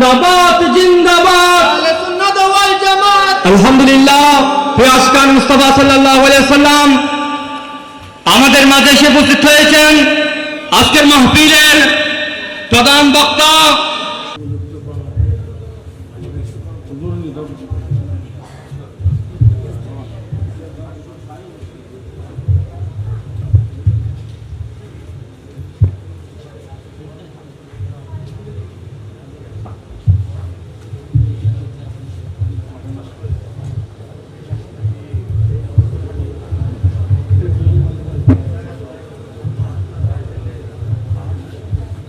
জিন্দাবাদ জিন্দাবাদ আহলে সুন্নাত ওয়াল জামাত। আলহামদুলিল্লাহ, প্রিয় আশকান মুস্তাফা সাল্লাল্লাহু আলাইহি সাল্লাম আমাদের মাঝে এসে উপস্থিত হয়েছেন। আজকের মাহফিলের প্রধান বক্তা